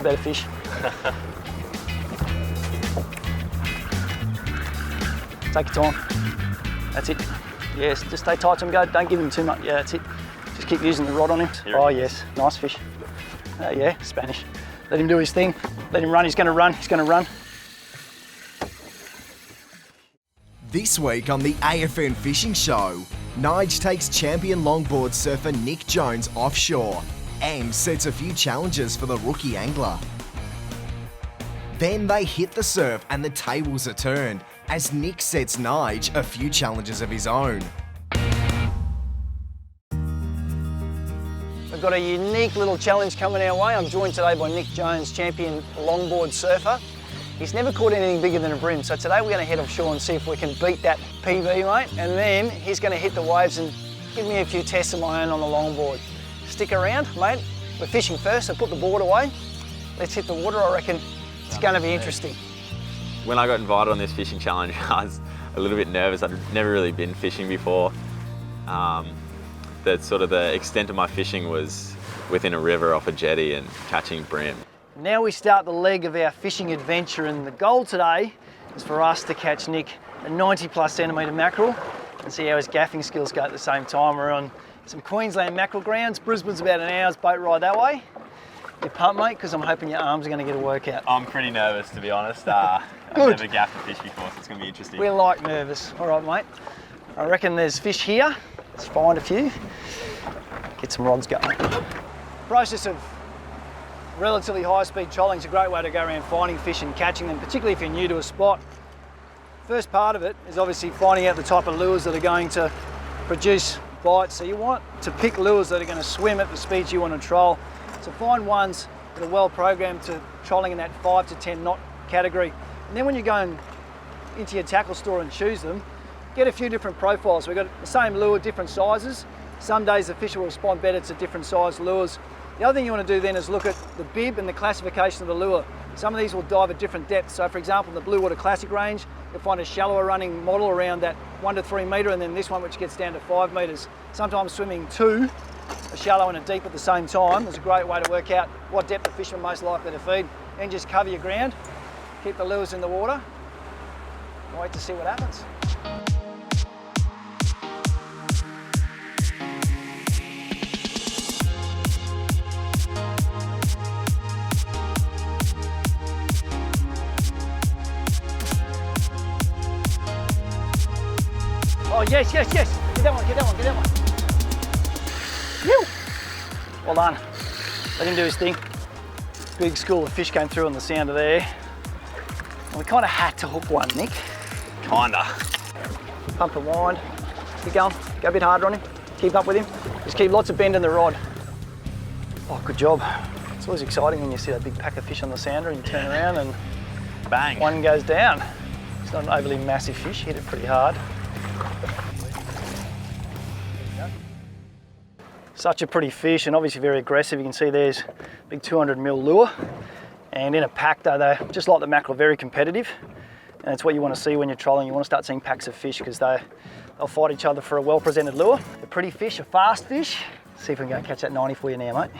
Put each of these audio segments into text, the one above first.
better fish. Take your time. That's it. Yes, just stay tight to him, go. Don't give him too much. Yeah, that's it. Just keep using the rod on him. Oh yes, nice fish. Yeah, Spanish. Let him do his thing. Let him run, he's gonna run, he's gonna run. This week on the AFN Fishing Show, Nige takes champion longboard surfer Nic Jones offshore and sets a few challenges for the rookie angler. Then they hit the surf and the tables are turned as Nic sets Nige a few challenges of his own. We've got a unique little challenge coming our way. I'm joined today by Nic Jones, champion longboard surfer. He's never caught anything bigger than a bream, so today we're going to head offshore and see if we can beat that PB, mate, and then he's going to hit the waves and give me a few tests of my own on the longboard. Stick around, mate. We're fishing first, so put the board away. Let's hit the water, I reckon. It's going to be interesting. When I got invited on this fishing challenge, I was a little bit nervous. I'd never really been fishing before. The extent of my fishing was within a river off a jetty and catching bream. Now we start the leg of our fishing adventure, and the goal today is for us to catch Nic a 90+ centimetre mackerel and see how his gaffing skills go at the same time. We're on some Queensland mackerel grounds. Brisbane's about an hour's boat ride that way. You pumped, mate? Because I'm hoping your arms are going to get a workout. I'm pretty nervous, to be honest. I've never gaffed a fish before, so it's going to be interesting. We're like nervous. All right, mate. I reckon there's fish here. Let's find a few. Get some rods going. Process of relatively high-speed trolling is a great way to go around finding fish and catching them, particularly if you're new to a spot. First part of it is obviously finding out the type of lures that are going to produce bites. So you want to pick lures that are going to swim at the speeds you want to troll. So find ones that are well programmed to trolling in that 5 to 10 knot category. And then when you're going into your tackle store and choose them, get a few different profiles. We've got the same lure, different sizes. Some days the fish will respond better to different size lures. The other thing you want to do then is look at the bib and the classification of the lure. Some of these will dive at different depths. So for example, in the Blue Water Classic range, you'll find a shallower running model around that 1 to 3 metre, and then this one which gets down to 5 metres. Sometimes swimming two, a shallow and a deep at the same time, is a great way to work out what depth the fish are most likely to feed. Then just cover your ground, keep the lures in the water, and wait to see what happens. Oh, yes, yes, yes. Get that one, get that one, get that one. Woo! Well done. Let him do his thing. Big school of fish came through on the sounder there. And we kind of had to hook one, Nic. Kinda. Pump and wind. Keep going. Go a bit harder on him. Keep up with him. Just keep lots of bend in the rod. Oh, good job. It's always exciting when you see that big pack of fish on the sounder and you turn around and bang, one goes down. It's not an overly massive fish. Hit it pretty hard. Such a pretty fish and obviously very aggressive. You can see there's a big 200mm lure. And in a pack though, they're just like the mackerel, very competitive. And it's what you want to see when you're trolling. You want to start seeing packs of fish because they'll fight each other for a well-presented lure. A pretty fish, a fast fish. See if we can go and catch that 90 for you now, mate.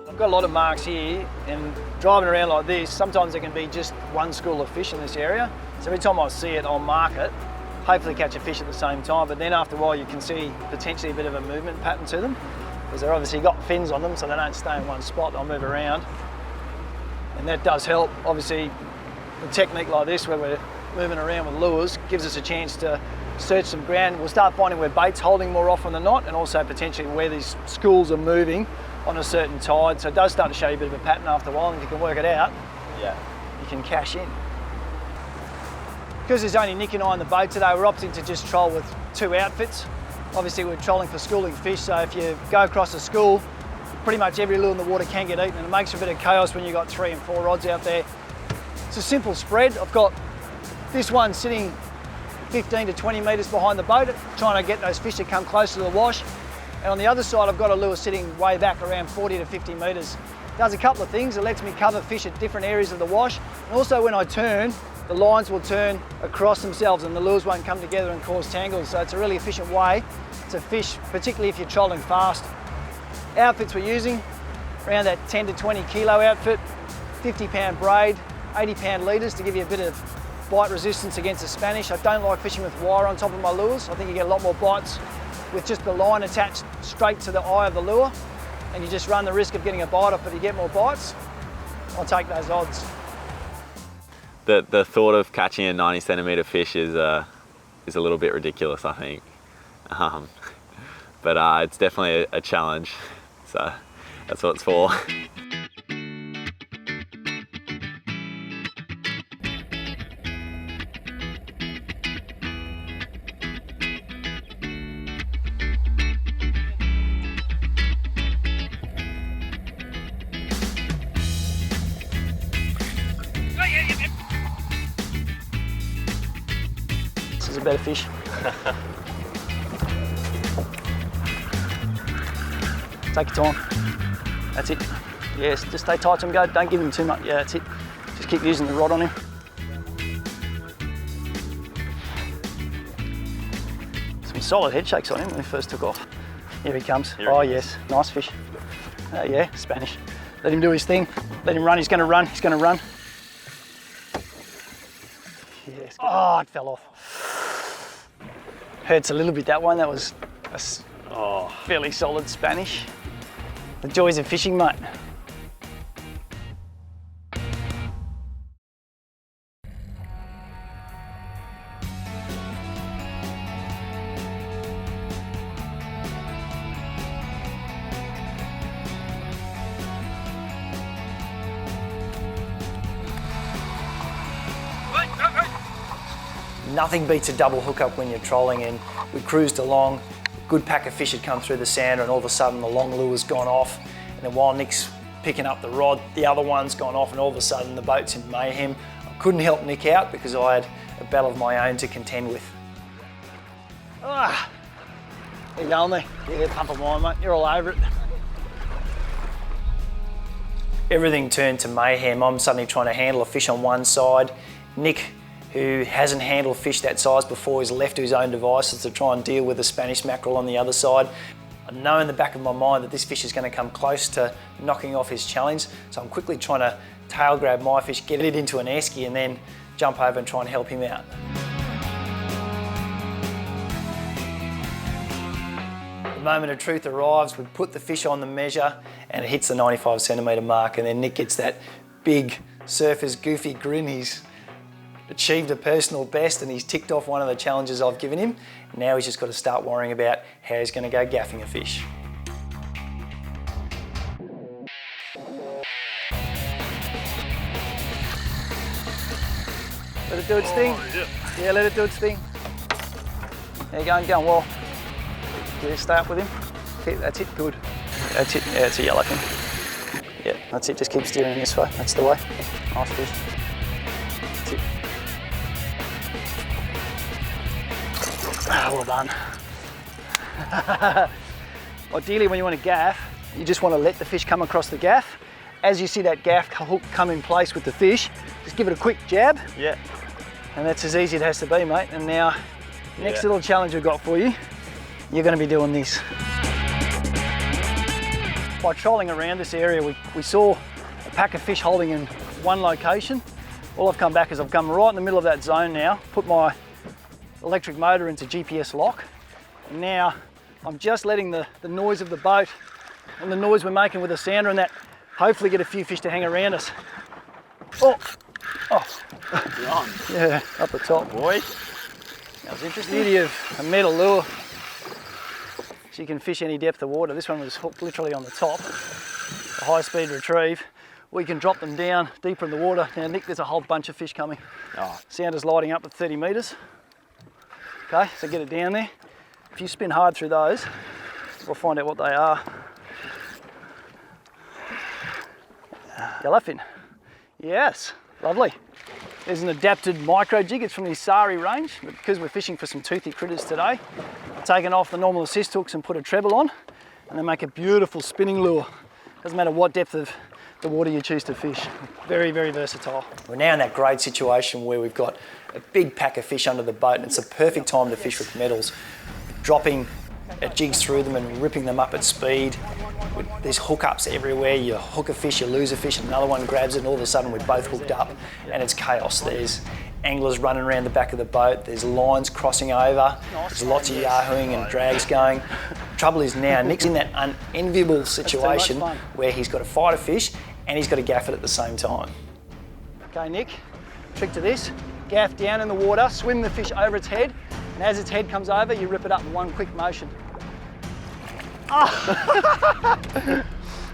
I've got a lot of marks here, and driving around like this, sometimes there can be just one school of fish in this area. So every time I see it, I'll mark it, hopefully catch a fish at the same time, but then after a while you can see potentially a bit of a movement pattern to them, because they've obviously got fins on them, so they don't stay in one spot, they'll move around. And that does help. Obviously, a technique like this, where we're moving around with lures, gives us a chance to search some ground. We'll start finding where bait's holding more often than not, and also potentially where these schools are moving on a certain tide. So it does start to show you a bit of a pattern after a while, and if you can work it out, yeah, you can cash in. Because there's only Nic and I on the boat today, we're opting to just troll with 2 outfits. Obviously we're trolling for schooling fish, so if you go across a school, pretty much every lure in the water can get eaten, and it makes a bit of chaos when you've got 3 and 4 rods out there. It's a simple spread. I've got this one sitting 15 to 20 metres behind the boat, trying to get those fish to come closer to the wash. And on the other side, I've got a lure sitting way back around 40 to 50 metres. It does a couple of things. It lets me cover fish at different areas of the wash. And also when I turn, the lines will turn across themselves and the lures won't come together and cause tangles. So it's a really efficient way to fish, particularly if you're trolling fast. Outfits we're using, around that 10 to 20 kilo outfit, 50 pound braid, 80 pound leaders to give you a bit of bite resistance against the Spanish. I don't like fishing with wire on top of my lures. I think you get a lot more bites with just the line attached straight to the eye of the lure, and you just run the risk of getting a bite off, but you get more bites. I'll take those odds. The thought of catching a 90 centimetre fish is a little bit ridiculous, I think. But it's definitely a challenge, so that's what it's for. This is a better fish. Take your time. That's it. Yes, just stay tight to him, go. Don't give him too much. Yeah, that's it. Just keep using the rod on him. Some solid head shakes on him when he first took off. Here he comes. Oh yes, nice fish. Yeah, Spanish. Let him do his thing. Let him run. He's going to run. He's going to run. Yes. Oh, it fell off. Hurts a little bit, that one. That was a fairly solid Spanish. The joys of fishing, mate. Nothing beats a double hookup when you're trolling, and we cruised along. A good pack of fish had come through the sander, and all of a sudden the long lure's gone off. And then while Nick's picking up the rod, the other one's gone off, and all of a sudden the boat's in mayhem. I couldn't help Nick out because I had a battle of my own to contend with. Ah, you going there? Yeah, pump of mine, mate. You're all over it. Everything turned to mayhem. I'm suddenly trying to handle a fish on one side. Nick, who hasn't handled fish that size before, is left to his own devices to try and deal with a Spanish mackerel on the other side. I know in the back of my mind that this fish is going to come close to knocking off his challenge, so I'm quickly trying to tail grab my fish, get it into an esky, and then jump over and try and help him out. The moment of truth arrives. We put the fish on the measure and it hits the 95 centimetre mark, and then Nick gets that big surfer's goofy grin. He's achieved a personal best and he's ticked off one of the challenges I've given him. Now he's just got to start worrying about how he's going to go gaffing a fish. Let it do its thing. Yeah, let it do its thing. There you go, going well. Yeah, stay up with him. Okay, that's it, good. That's it, yeah, it's a yellow thing. Yeah, that's it, just keep steering this way, that's the way. Nice fish. That's it. Ah, well done. Ideally, when you want to gaff, you just want to let the fish come across the gaff. As you see that gaff hook come in place with the fish, just give it a quick jab. Yeah. And that's as easy as it has to be, mate. And now, next little challenge we've got for you, you're going to be doing this. By trolling around this area, we saw a pack of fish holding in one location. All I've come back is I've come right in the middle of that zone now, put my electric motor into GPS lock, and now I'm just letting the noise of the boat and the noise we're making with the sounder and that hopefully get a few fish to hang around us. Oh, yeah, up the top. Boy, that was interesting. The beauty of a metal lure, so you can fish any depth of water. This one was hooked literally on the top, a high-speed retrieve. We can drop them down deeper in the water. Now, Nick, there's a whole bunch of fish coming. Sounder's lighting up at 30 metres. Okay, so get it down there. If you spin hard through those, we'll find out what they are. Yellowfin. Yes, lovely. There's an adapted micro jig. It's from the Sari range, but because we're fishing for some toothy critters today, I've taken off the normal assist hooks and put a treble on, and they make a beautiful spinning lure. Doesn't matter what depth of the water you choose to fish. Very, very versatile. We're now in that great situation where we've got a big pack of fish under the boat, and it's a perfect time to fish with metals. Dropping jigs through them and ripping them up at speed. There's hookups everywhere. You hook a fish, you lose a fish, and another one grabs it, and all of a sudden we're both hooked up, and it's chaos. There's anglers running around the back of the boat, there's lines crossing over, there's lots of yahooing and drags going. Trouble is now, Nic's in that unenviable situation where he's got to fight a fish and he's got to gaff it at the same time. Okay, Nic, trick to this, gaff down in the water, swim the fish over its head, and as its head comes over, you rip it up in one quick motion. Oh.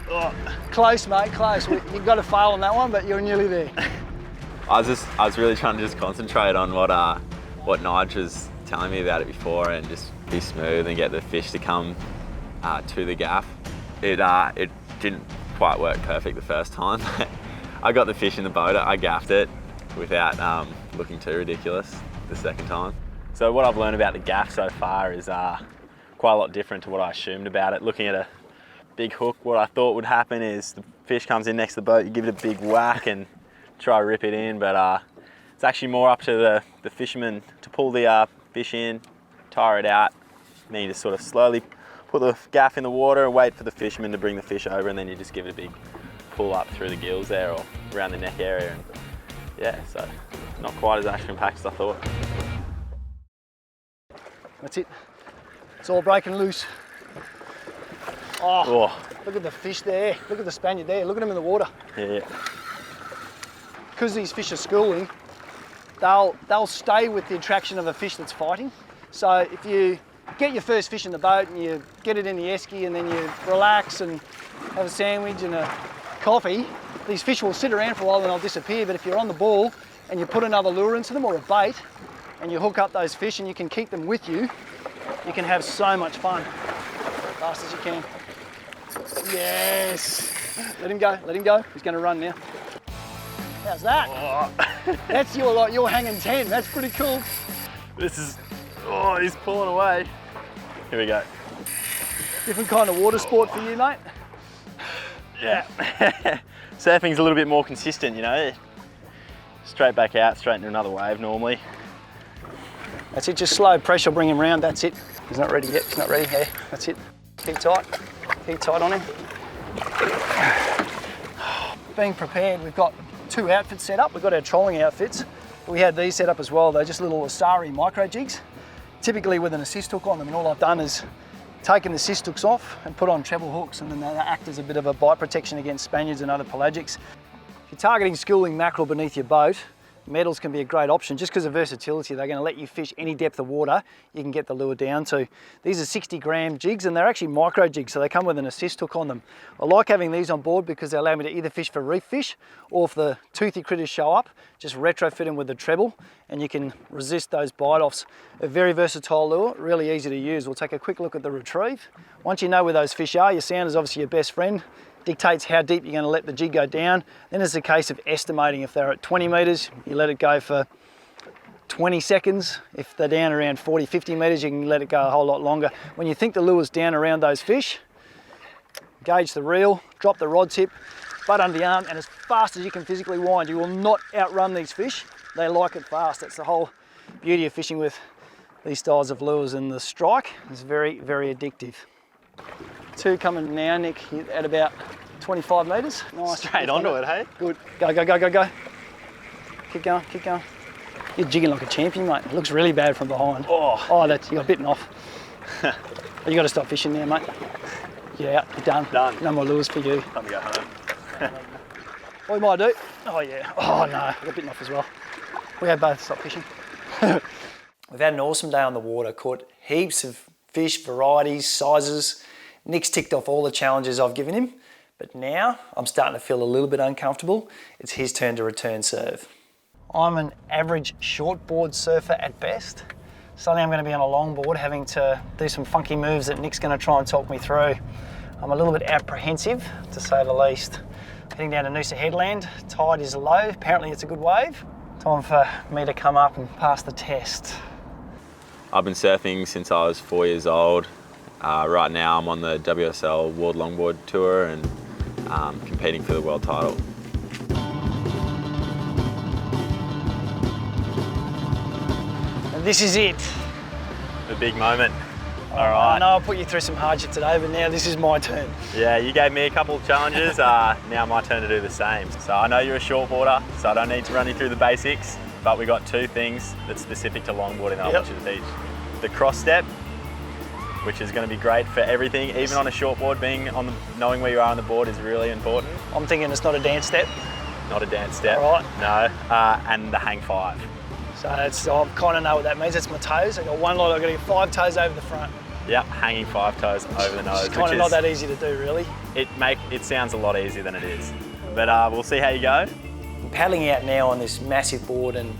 Oh, close, mate, close. You've got to fail on that one, but you're nearly there. I was really trying to just concentrate on what Nige was telling me about it before, and just be smooth and get the fish to come to the gaff. It didn't quite work perfect the first time. I got the fish in the boat, I gaffed it without looking too ridiculous the second time. So what I've learned about the gaff so far is quite a lot different to what I assumed about it. Looking at a big hook, what I thought would happen is the fish comes in next to the boat, you give it a big whack and try to rip it in, but it's actually more up to the fisherman to pull the fish in, tire it out, me to sort of slowly put the gaff in the water and wait for the fisherman to bring the fish over, and then you just give it a big pull up through the gills there or around the neck area. And yeah, so not quite as action-packed as I thought. That's it. It's all breaking loose. Oh, look at the fish there. Look at the Spaniard there. Look at him in the water. Yeah. Because these fish are schooling, they'll stay with the attraction of a fish that's fighting. So if you get your first fish in the boat and you get it in the esky and then you relax and have a sandwich and a coffee, these fish will sit around for a while and they'll disappear. But if you're on the ball and you put another lure into them or a bait and you hook up those fish and you can keep them with you, you can have so much fun. As fast as you can. Yes! Let him go, let him go. He's going to run now. How's that? Oh. That's you're hanging 10. That's pretty cool. This is, he's pulling away. Here we go. Different kind of water sport for you, mate? Yeah. Surfing's a little bit more consistent, you know. Straight back out, straight into another wave normally. That's it, just slow pressure, bring him round, that's it. He's not ready yet, he's not ready, yeah, that's it. Keep tight on him. Being prepared, we've got 2 outfits set up. We've got our trolling outfits. We had these set up as well. They're just little Asari micro jigs, typically with an assist hook on them. And all I've done is taken the assist hooks off and put on treble hooks, and then they act as a bit of a bite protection against Spaniards and other pelagics. If you're targeting schooling mackerel beneath your boat, metals can be a great option just because of versatility. They're going to let you fish any depth of water you can get the lure down to. These are 60-gram jigs and they're actually micro jigs, so they come with an assist hook on them. I like having these on board because they allow me to either fish for reef fish, or if the toothy critters show up, just retrofit them with the treble and you can resist those bite-offs. A very versatile lure, really easy to use. We'll take a quick look at the retrieve. Once you know where those fish are, your sound is obviously your best friend. Dictates how deep you're going to let the jig go down. Then it's a case of estimating. If they're at 20 metres, you let it go for 20 seconds. If they're down around 40, 50 metres, you can let it go a whole lot longer. When you think the lure's down around those fish, gauge the reel, drop the rod tip, butt under the arm, and as fast as you can physically wind. You will not outrun these fish. They like it fast. That's the whole beauty of fishing with these styles of lures, and the strike is very, very addictive. 2 coming now, Nic, at about 25 metres. Nice. Straight onto it, hey? Good. Go, go, go, go, go. Keep going, keep going. You're jigging like a champion, mate. It looks really bad from behind. Oh, you got bitten off. You got to stop fishing now, mate. Yeah, you're done. Done. No more lures for you. Time to go home. What we might do? Oh, yeah. Oh, no, I got bitten off as well. We had both stopped fishing. We've had an awesome day on the water. Caught heaps of fish, varieties, sizes. Nic's ticked off all the challenges I've given him, but now I'm starting to feel a little bit uncomfortable. It's his turn to return serve. I'm an average shortboard surfer at best. Suddenly I'm going to be on a longboard having to do some funky moves that Nic's going to try and talk me through. I'm a little bit apprehensive, to say the least. Heading down to Noosa Headland, tide is low, apparently it's a good wave. Time for me to come up and pass the test. I've been surfing since I was 4 years old. Right now I'm on the WSL World Longboard Tour and competing for the world title. And this is it. The big moment. All I right. know I put you through some hardship today, but now this is my turn. Yeah, you gave me a couple of challenges. Now my turn to do the same. So I know you're a shortboarder, so I don't need to run you through the basics, but we got two things that's specific to longboarding that I want you to teach. The cross step, which is going to be great for everything, even on a shortboard. Knowing where you are on the board is really important. I'm thinking it's not a dance step. Not a dance step. All right. No. And the hang 5. So I kind of know what that means. That's my toes. I got one line. I've got to get 5 toes over the front. Yep, hanging 5 toes over the nose. It's kind of not that easy to do, really. It sounds a lot easier than it is. But we'll see how you go. I'm paddling out now on this massive board, and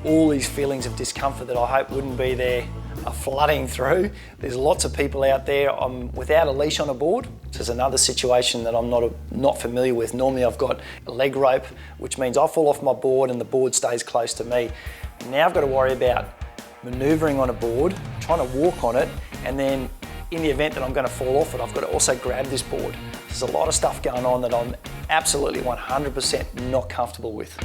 all these feelings of discomfort that I hope wouldn't be there are flooding through. There's lots of people out there. I'm without a leash on a board. This is another situation that I'm not familiar with. Normally I've got a leg rope, which means I fall off my board and the board stays close to me. Now I've got to worry about manoeuvring on a board, trying to walk on it, and then in the event that I'm going to fall off it, I've got to also grab this board. There's a lot of stuff going on that I'm absolutely 100% not comfortable with.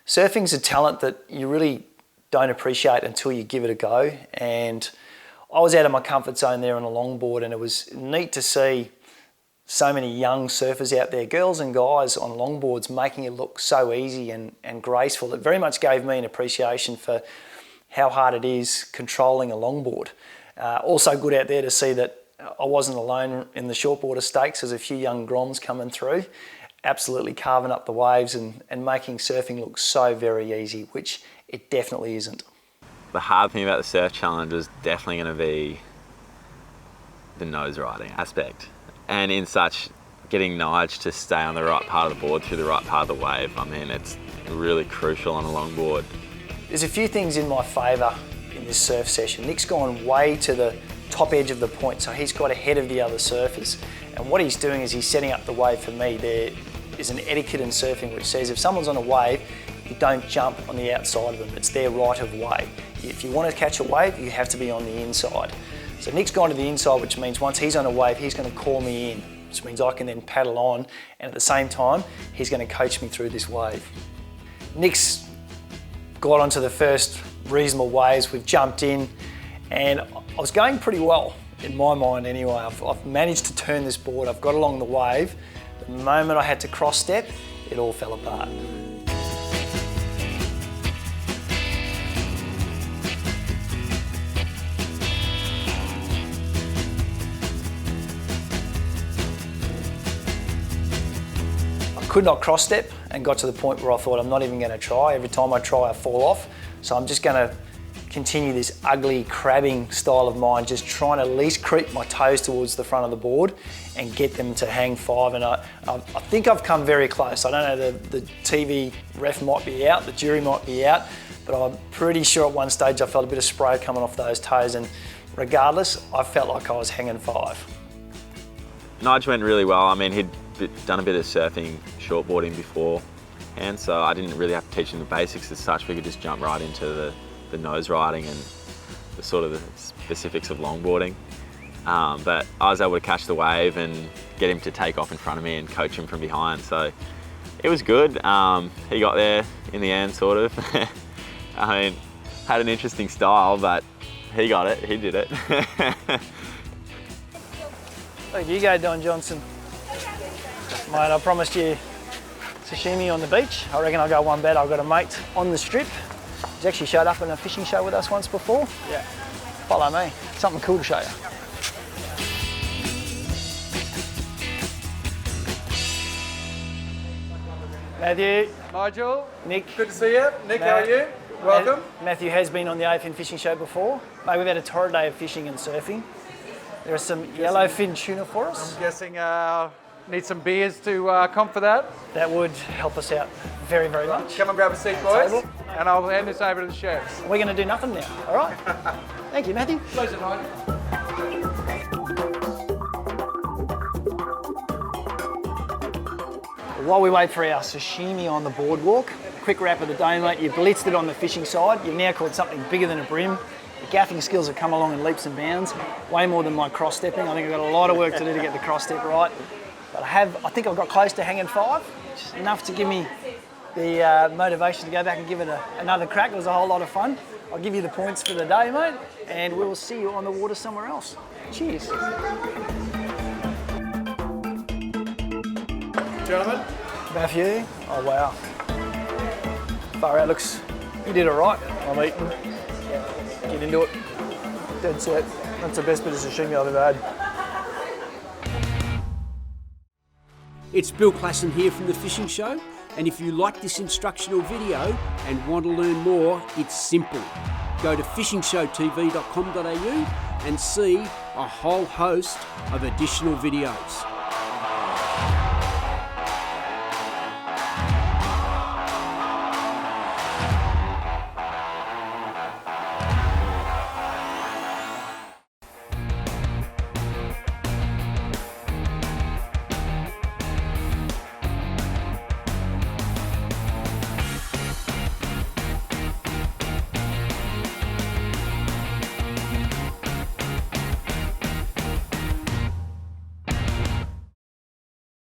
Surfing's a talent that you really don't appreciate until you give it a go, and I was out of my comfort zone there on a longboard, and it was neat to see so many young surfers out there, girls and guys on longboards, making it look so easy and graceful. It very much gave me an appreciation for how hard it is controlling a longboard. Also good out there to see that I wasn't alone in the shortboarder stakes. There's a few young groms coming through, absolutely carving up the waves and making surfing look so very easy, which it definitely isn't. The hard thing about the surf challenge is definitely going to be the nose riding aspect. And in such, getting Nige to stay on the right part of the board through the right part of the wave, I mean, it's really crucial on a longboard. There's a few things in my favour in this surf session. Nick's gone way to the top edge of the point, so he's got ahead of the other surfers. And what he's doing is he's setting up the wave for me. There is an etiquette in surfing which says if someone's on a wave, you don't jump on the outside of them. It's their right of way. If you want to catch a wave, you have to be on the inside. So Nick's gone to the inside, which means once he's on a wave, he's going to call me in, which means I can then paddle on, and at the same time, he's going to coach me through this wave. Nick's got onto the first reasonable waves, we've jumped in, and I was going pretty well, in my mind anyway. I've managed to turn this board, I've got along the wave. The moment I had to cross step, it all fell apart. Could not cross step and got to the point where I thought I'm not even going to try. Every time I try I fall off. So I'm just going to continue this ugly crabbing style of mine, just trying to at least creep my toes towards the front of the board and get them to hang 5. And I think I've come very close. I don't know, the TV ref might be out, the jury might be out, but I'm pretty sure at one stage I felt a bit of spray coming off those toes, and regardless, I felt like I was hanging 5. Nige went really well. I mean, he'd done a bit of surfing, shortboarding beforehand, so I didn't really have to teach him the basics as such. We could just jump right into the nose riding and the sort of the specifics of longboarding. But I was able to catch the wave and get him to take off in front of me and coach him from behind. So it was good. He got there in the end, sort of. I mean, had an interesting style, but he got it, he did it. There you go, Don Johnson. Mate, I promised you sashimi on the beach. I reckon I'll go one better. I've got a mate on the strip. He's actually showed up in a fishing show with us once before. Yeah. Follow me. Something cool to show you. Matthew. Nigel. Nick. Good to see you. Nick, how are you? Welcome. Matthew has been on the AFN Fishing Show before. Mate, we've had a torrid day of fishing and surfing. There are some yellowfin tuna for us. I'm guessing need some beers to comp for that. That would help us out very, very much. Come and grab a seat, boys. And I'll hand this over to the chefs. We're going to do nothing now, all right? Thank you, Matthew. Pleasure, Nigel. While we wait for our sashimi on the boardwalk, quick wrap of the day, mate. You blitzed it on the fishing side. You've now caught something bigger than a brim The gaffing skills have come along in leaps and bounds, way more than my cross stepping. I think I've got a lot of work to do to get the cross step right. But I think I've got close to hanging 5, which is enough to give me the motivation to go back and give it another crack. It was a whole lot of fun. I'll give you the points for the day, mate, and we will see you on the water somewhere else. Cheers. Gentlemen. About for you? Oh, wow. Far out looks, you did all right. I'm eating. Get into it. Dead set. That's the best bit of sashimi I've ever had. It's Bill Klassen here from The Fishing Show, and if you like this instructional video and want to learn more, it's simple. Go to fishingshowtv.com.au and see a whole host of additional videos.